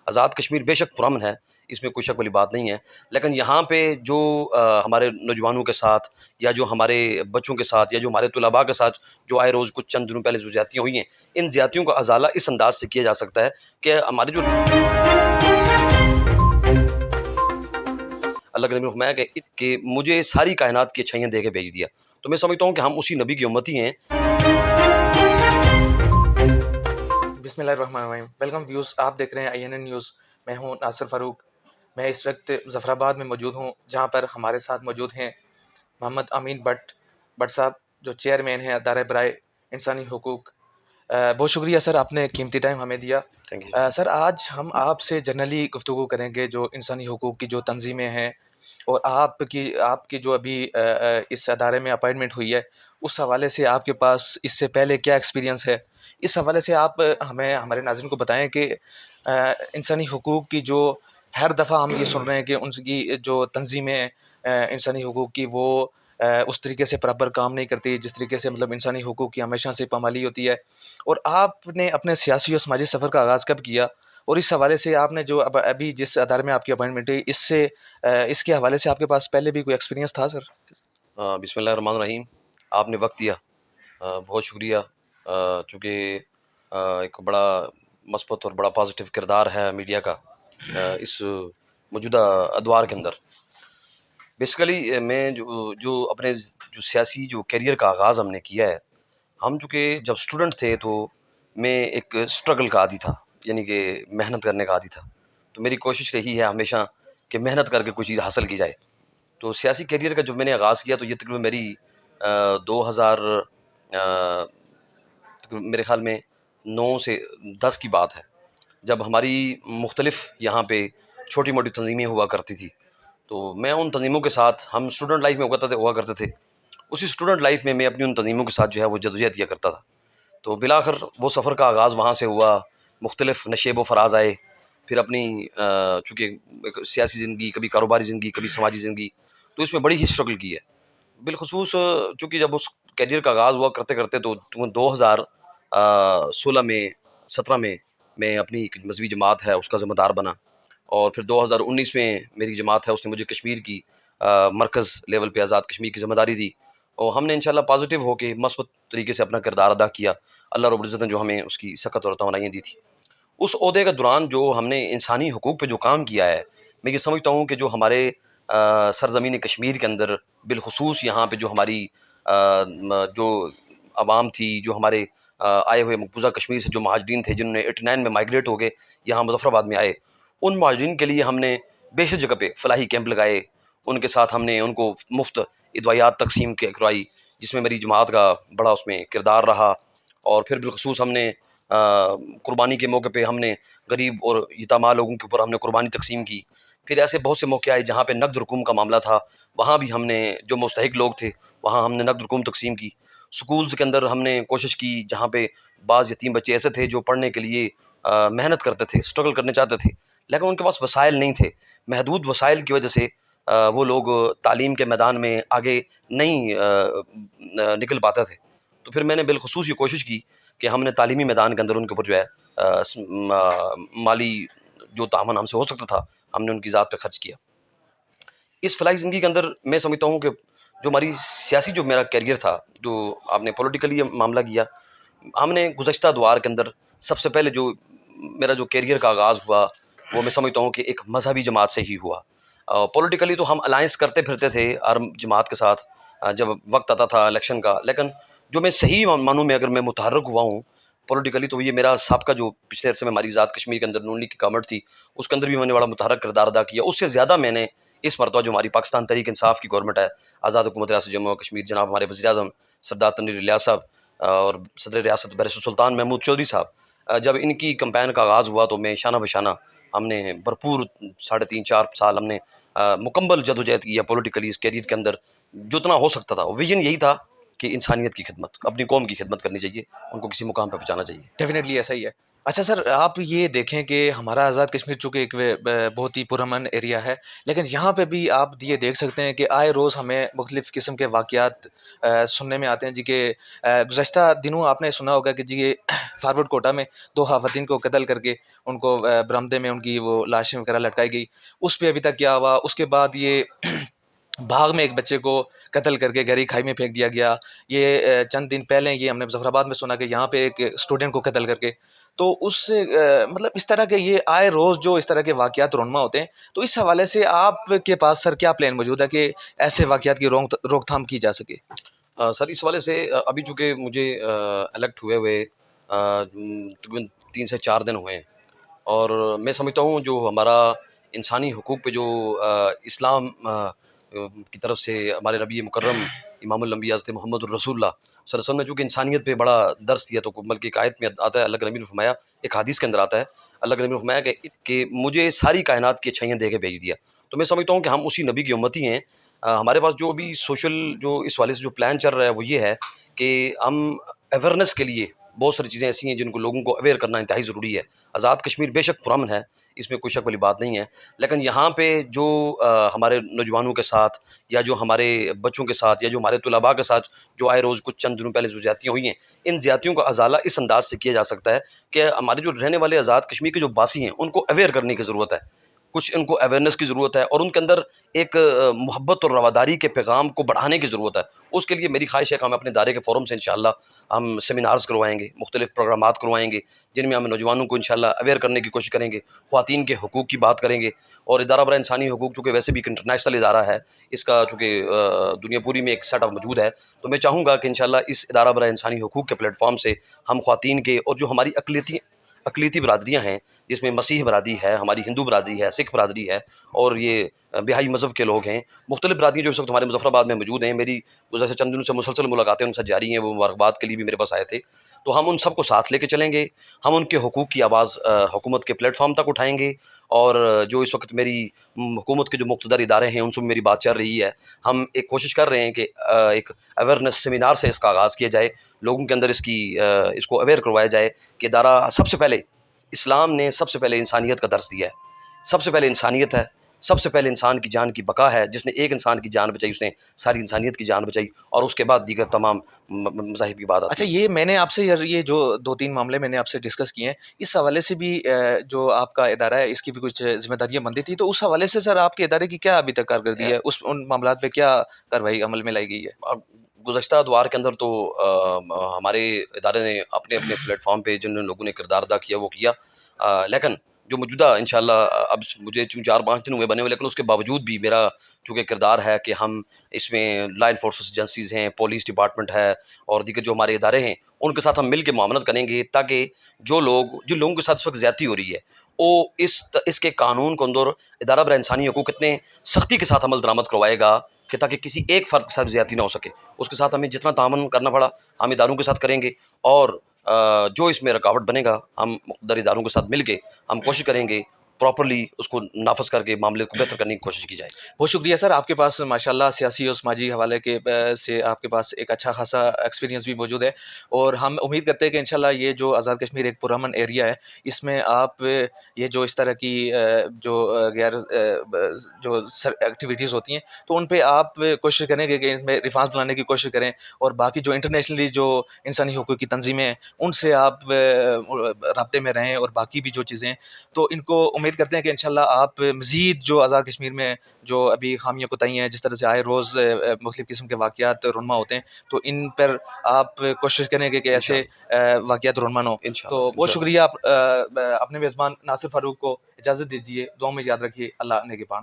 آزاد کشمیر بے شک پرامن ہے، اس میں کوئی شک والی بات نہیں ہے، لیکن یہاں پہ جو ہمارے نوجوانوں کے ساتھ یا جو ہمارے بچوں کے ساتھ یا جو ہمارے طلباء کے ساتھ جو آئے روز کچھ چند دنوں پہلے جو زیادتیاں ہوئی ہیں، ان زیادتیوں کا ازالہ اس انداز سے کیا جا سکتا ہے کہ ہمارے جو اللہ کے نبی نے فرمایا کہ مجھے ساری کائنات کی اچھائیاں دے کے بھیج دیا، تو میں سمجھتا ہوں کہ ہم اسی نبی کی امتی ہیں۔ بسم اللہ الرحمن الرحیم۔ ویلکم ویوز، آپ دیکھ رہے ہیں INN نیوز۔ میں ہوں ناصر فاروق۔ میں اس وقت ظفر آباد میں موجود ہوں، جہاں پر ہمارے ساتھ موجود ہیں محمد امین بٹ صاحب، جو چیئرمین ہیں ادارہ برائے انسانی حقوق۔ بہت شکریہ سر، آپ نے قیمتی ٹائم ہمیں دیا۔ سر، آج ہم آپ سے جنرلی گفتگو کریں گے جو انسانی حقوق کی جو تنظیمیں ہیں اور آپ کی جو ابھی اس ادارے میں اپائنٹمنٹ ہوئی ہے، اس حوالے سے آپ کے پاس اس سے پہلے کیا ایکسپیرینس ہے، اس حوالے سے آپ ہمیں ہمارے ناظرین کو بتائیں کہ انسانی حقوق کی جو ہر دفعہ ہم یہ سن رہے ہیں کہ ان کی جو تنظیمیں انسانی حقوق کی وہ اس طریقے سے پراپر کام نہیں کرتی جس طریقے سے مطلب انسانی حقوق کی ہمیشہ سے پامالی ہوتی ہے، اور آپ نے اپنے سیاسی اور سماجی سفر کا آغاز کب کیا، اور اس حوالے سے آپ نے جو ابھی جس ادارے میں آپ کی اپائنٹمنٹ ہوئی اس کے حوالے سے آپ کے پاس پہلے بھی کوئی ایکسپیرینس تھا سر؟ بسم اللہ الرحمن الرحیم، آپ نے وقت دیا، بہت شکریہ، چونکہ ایک بڑا مثبت اور بڑا پازیٹیو کردار ہے میڈیا کا اس موجودہ ادوار کے اندر۔ بیسیکلی میں جو اپنے جو سیاسی جو کیریئر کا آغاز ہم نے کیا ہے، ہم چونکہ جب اسٹوڈنٹ تھے تو میں ایک اسٹرگل کا عادی تھا، یعنی کہ محنت کرنے کا عادی تھا، تو میری کوشش رہی ہے ہمیشہ کہ محنت کر کے کوئی چیز حاصل کی جائے۔ تو سیاسی کیریئر کا جب میں نے آغاز کیا تو یہ تقریباً میری 2000 میرے خیال میں 9 سے 10 کی بات ہے، جب ہماری مختلف یہاں پہ چھوٹی موٹی تنظیمیں ہوا کرتی تھی، تو میں ان تنظیموں کے ساتھ، ہم اسٹوڈنٹ لائف میں ہوا کرتے تھے، اسی اسٹوڈنٹ لائف میں اپنی ان تنظیموں کے ساتھ جو ہے وہ جدوجہد کیا کرتا تھا۔ تو بالآخر وہ سفر کا آغاز وہاں سے ہوا، مختلف نشیب و فراز آئے، پھر اپنی چونکہ ایک سیاسی زندگی، کبھی کاروباری زندگی، کبھی سماجی زندگی، تو اس میں بڑی ہی اسٹرگل کی ہے۔ بالخصوص چونکہ جب اس کیریئر کا آغاز ہوا کرتے کرتے تو 2016 میں 17 میں اپنی ایک مذہبی جماعت ہے اس کا ذمہ دار بنا، اور پھر 2019 میں میری جماعت ہے اس نے مجھے کشمیر کی مرکز لیول پہ آزاد کشمیر کی ذمہ داری دی، اور ہم نے انشاءاللہ پازیٹیو ہو کے مثبت طریقے سے اپنا کردار ادا کیا۔ اللہ رب العزت نے جو ہمیں اس کی سخت اور توانائیاں دی تھی، اس عہدے کے دوران جو ہم نے انسانی حقوق پہ جو کام کیا ہے، میں یہ سمجھتا ہوں کہ جو ہمارے سرزمین کشمیر کے اندر، بالخصوص یہاں پہ جو ہماری جو عوام تھی، جو ہمارے آئے ہوئے مقبوضہ کشمیر سے جو مہاجرین تھے جنہوں نے 89 میں مائگریٹ ہو گئے یہاں مظفر آباد میں آئے، ان مہاجرین کے لیے ہم نے بیشتر جگہ پہ فلاحی کیمپ لگائے، ان کے ساتھ ہم نے ان کو مفت ادویات تقسیم کروائی، جس میں میری جماعت کا بڑا اس میں کردار رہا۔ اور پھر بالخصوص ہم نے قربانی کے موقع پہ ہم نے غریب اور یتیماں لوگوں کے اوپر ہم نے قربانی تقسیم کی۔ پھر ایسے بہت سے موقع آئے جہاں پہ نقد رقوم کا معاملہ تھا، وہاں بھی ہم نے جو مستحق لوگ تھے وہاں ہم نے نقد رقوم تقسیم کی۔ سکولز کے اندر ہم نے کوشش کی جہاں پہ بعض یتیم بچے ایسے تھے جو پڑھنے کے لیے محنت کرتے تھے، اسٹرگل کرنے چاہتے تھے، لیکن ان کے پاس وسائل نہیں تھے، محدود وسائل کی وجہ سے وہ لوگ تعلیم کے میدان میں آگے نہیں نکل پاتے تھے۔ تو پھر میں نے بالخصوص یہ کوشش کی کہ ہم نے تعلیمی میدان کے اندر ان کے اوپر جو ہے مالی جو تعاون ہم سے ہو سکتا تھا ہم نے ان کی ذات پہ خرچ کیا۔ اس فلاحی زندگی کے اندر میں سمجھتا ہوں کہ جو ہماری سیاسی جو میرا کیریئر تھا، جو آپ نے پولیٹیکلی معاملہ کیا، ہم نے گزشتہ دوار کے اندر سب سے پہلے جو میرا جو کیریئر کا آغاز ہوا وہ میں سمجھتا ہوں کہ ایک مذہبی جماعت سے ہی ہوا۔ پولیٹیکلی تو ہم الائنس کرتے پھرتے تھے ہر جماعت کے ساتھ جب وقت آتا تھا الیکشن کا، لیکن جو میں صحیح معنوں میں اگر میں متحرک ہوا ہوں پولیٹیکلی تو یہ میرا سابقہ جو پچھلے عرصے میں ہماری ذات کشمیر کے اندر نون لیگ کی گورنمنٹ تھی اس کے اندر بھی میں نے بڑا متحرک کردار ادا کیا۔ اس سے زیادہ میں نے اس مرتبہ جو ہماری پاکستان تحریک انصاف کی گورنمنٹ ہے، آزاد حکومت ریاست جموں و کشمیر، جناب ہمارے وزیر اعظم سردار تنویر الیاس صاحب اور صدر ریاست بیرسٹر سلطان محمود چودھری صاحب، جب ان کی کمپین کا آغاز ہوا تو میں شانہ بشانہ ہم نے بھرپور 3.5-4 سال ہم نے مکمل جدوجہد کی ہے پولیٹیکلی اس کیریئر کے اندر جتنا ہو سکتا تھا۔ ویژن یہی تھا کہ انسانیت کی خدمت، اپنی قوم کی خدمت کرنی چاہیے، ان کو کسی مقام پہ پہنچانا چاہیے۔ ڈیفینیٹلی ایسا ہی ہے۔ اچھا سر، آپ یہ دیکھیں کہ ہمارا آزاد کشمیر چونکہ ایک بہت ہی پرامن ایریا ہے، لیکن یہاں پہ بھی آپ یہ دیکھ سکتے ہیں کہ آئے روز ہمیں مختلف قسم کے واقعات سننے میں آتے ہیں جی، کہ گزشتہ دنوں آپ نے سنا ہوگا کہ جی یہ فارورڈ کوٹا میں 2 خواتین کو قتل کر کے ان کو برآمدے میں ان کی وہ لاشیں وغیرہ لٹکائی گئی، اس پہ ابھی تک کیا ہوا؟ اس کے بعد یہ بھاگ میں ایک بچے کو قتل کر کے گہری کھائی میں پھینک دیا گیا۔ یہ چند دن پہلے یہ ہم نے ظفر آباد میں سنا کہ یہاں پہ ایک اسٹوڈنٹ کو قتل کر کے، تو اس سے مطلب اس طرح کے یہ آئے روز جو اس طرح کے واقعات رونما ہوتے ہیں، تو اس حوالے سے آپ کے پاس سر کیا پلان موجود ہے کہ ایسے واقعات کی روک تھام کی جا سکے؟ سر اس والے سے ابھی چونکہ مجھے الیکٹ ہوئے تقریباً 3 سے 4 دن ہوئے ہیں، اور میں سمجھتا ہوں جو ہمارا انسانی حقوق پہ جو اسلام کی طرف سے ہمارے نبی مکرم امام الانبیاء حضرت محمد الرسول اللہ صلی اللہ علیہ وسلم نے چونکہ انسانیت پہ بڑا درس دیا، تو بلکہ ایک آیت میں آتا ہے، اللہ کے نبی نے فرمایا، ایک حدیث کے اندر آتا ہے، اللہ کے نبی نے فرمایا کہ مجھے ساری کائنات کی اچھائیاں دے کے بھیج دیا۔ تو میں سمجھتا ہوں کہ ہم اسی نبی کی امتی ہیں۔ ہمارے پاس جو بھی سوشل جو اس والے سے جو پلان چل رہا ہے وہ یہ ہے کہ ہم اویئرنیس کے لیے بہت ساری چیزیں ایسی ہیں جن کو لوگوں کو اویئر کرنا انتہائی ضروری ہے۔ آزاد کشمیر بے شک پرامن ہے، اس میں کوئی شک والی بات نہیں ہے، لیکن یہاں پہ جو ہمارے نوجوانوں کے ساتھ یا جو ہمارے بچوں کے ساتھ یا جو ہمارے طلباء کے ساتھ جو آئے روز کچھ چند دنوں پہلے جو زیادتیاں ہوئی ہیں، ان زیادتیوں کا ازالہ اس انداز سے کیا جا سکتا ہے کہ ہمارے جو رہنے والے آزاد کشمیر کے جو باسی ہیں ان کو اویئر کرنے کی ضرورت ہے، کچھ ان کو اویئرنیس کی ضرورت ہے، اور ان کے اندر ایک محبت اور رواداری کے پیغام کو بڑھانے کی ضرورت ہے۔ اس کے لیے میری خواہش ہے کہ ہم اپنے ادارے کے فورم سے انشاءاللہ ہم سیمینارز کروائیں گے، مختلف پروگرامات کروائیں گے، جن میں ہم نوجوانوں کو انشاءاللہ اویئر کرنے کی کوشش کریں گے، خواتین کے حقوق کی بات کریں گے، اور ادارہ برائے انسانی حقوق چونکہ ویسے بھی ایک انٹرنیشنل ادارہ ہے، اس کا چونکہ دنیا پوری میں ایک سیٹ اپ موجود ہے، تو میں چاہوں گا کہ انشاءاللہ اس ادارہ برائے انسانی حقوق کے پلیٹ فارم سے ہم خواتین کے اور جو ہماری اقلیتی برادریاں ہیں، جس میں مسیح برادری ہے، ہماری ہندو برادری ہے، سکھ برادری ہے، اور یہ بہائی مذہب کے لوگ ہیں، مختلف برادریاں جو اس وقت ہمارے مظفر آباد میں موجود ہیں، میری گزشتہ چند دنوں سے مسلسل ملاقاتیں ان سے جاری ہیں، وہ مبارکباد کے لیے بھی میرے پاس آئے تھے، تو ہم ان سب کو ساتھ لے کے چلیں گے، ہم ان کے حقوق کی آواز حکومت کے پلیٹ فارم تک اٹھائیں گے، اور جو اس وقت میری حکومت کے جو مقتدر ادارے ہیں ان سے میری بات چل رہی ہے، ہم ایک کوشش کر رہے ہیں کہ ایک اویئرنیس سیمینار سے اس کا آغاز کیا جائے، لوگوں کے اندر اس کو اویئر کروایا جائے کہ ادارہ سب سے پہلے اسلام نے سب سے پہلے انسانیت کا درس دیا ہے، سب سے پہلے انسانیت ہے، سب سے پہلے انسان کی جان کی بقا ہے، جس نے ایک انسان کی جان بچائی اس نے ساری انسانیت کی جان بچائی، اور اس کے بعد دیگر تمام مذاہب کی بات آتی اچھا، ہے۔ یہ میں نے آپ سے یہ جو 2-3 معاملے میں نے آپ سے ڈسکس کیے ہیں، اس حوالے سے بھی جو آپ کا ادارہ ہے اس کی بھی کچھ ذمہ داریاں بنتی تھی، تو اس حوالے سے سر آپ کے ادارے کی کیا ابھی تک کارکردگی ہے؟ ان معاملات پہ کیا کارروائی عمل میں لائی گئی ہے؟ اب گزشتہ ادوار کے اندر تو ہمارے ادارے نے اپنے اپنے پلیٹ فارم پہ جن لوگوں نے کردار ادا کیا وہ کیا، لیکن جو موجودہ انشاءاللہ اب مجھے 4-5 دن ہوئے بنے ہوئے، لیکن اس کے باوجود بھی میرا چونکہ کردار ہے کہ ہم اس میں لا انفورسمنٹ ایجنسیز ہیں، پولیس ڈپارٹمنٹ ہے، اور دیگر جو ہمارے ادارے ہیں ان کے ساتھ ہم مل کے معاملت کریں گے، تاکہ جن لوگوں کے ساتھ اس وقت زیادتی ہو رہی ہے وہ اس کے قانون کو اندر ادارہ برائے انسانی حقوق اتنے سختی کے ساتھ عمل درآمد کروائے گا کہ تاکہ کسی ایک فرد کے ساتھ زیادتی نہ ہو سکے، اس کے ساتھ ہمیں جتنا تعاون کرنا پڑا ہم اداروں کے ساتھ کریں گے، اور جو اس میں رکاوٹ بنے گا ہم مقتدر اداروں کے ساتھ مل کے ہم کوشش کریں گے پراپرلی اس کو نافذ کر کے معاملے کو بہتر کرنے کی کوشش کی جائے۔ بہت شکریہ سر، آپ کے پاس ماشاءاللہ سیاسی اور سماجی حوالے کے سے آپ کے پاس ایک اچھا خاصا ایکسپیرینس بھی موجود ہے، اور ہم امید کرتے ہیں کہ انشاءاللہ یہ جو آزاد کشمیر ایک پرامن ایریا ہے، اس میں آپ یہ جو اس طرح کی جو غیر جو ایکٹیویٹیز ہوتی ہیں تو ان پہ آپ کوشش کریں گے کہ ان میں ریفارمز لانے کی کوشش کریں، اور باقی جو انٹرنیشنلی جو انسانی حقوق کی تنظیمیں ہیں ان سے آپ رابطے میں رہیں، اور باقی بھی جو چیزیں ہیں تو ان کو امید کرتے ہیں کہ انشاءاللہ آپ مزید جو آزاد کشمیر میں جو ابھی خامیاں کوتاہیاں ہیں، جس طرح سے آئے روز مختلف قسم کے واقعات رونما ہوتے ہیں، تو ان پر آپ کوشش کریں گے کہ ایسے واقعات رونما نہ ہوں۔ تو بہت شکریہ، آپ اپنے میزبان ناصر فاروق کو اجازت دیجیے، دعاؤں میں یاد رکھیے، اللہ نگہبان۔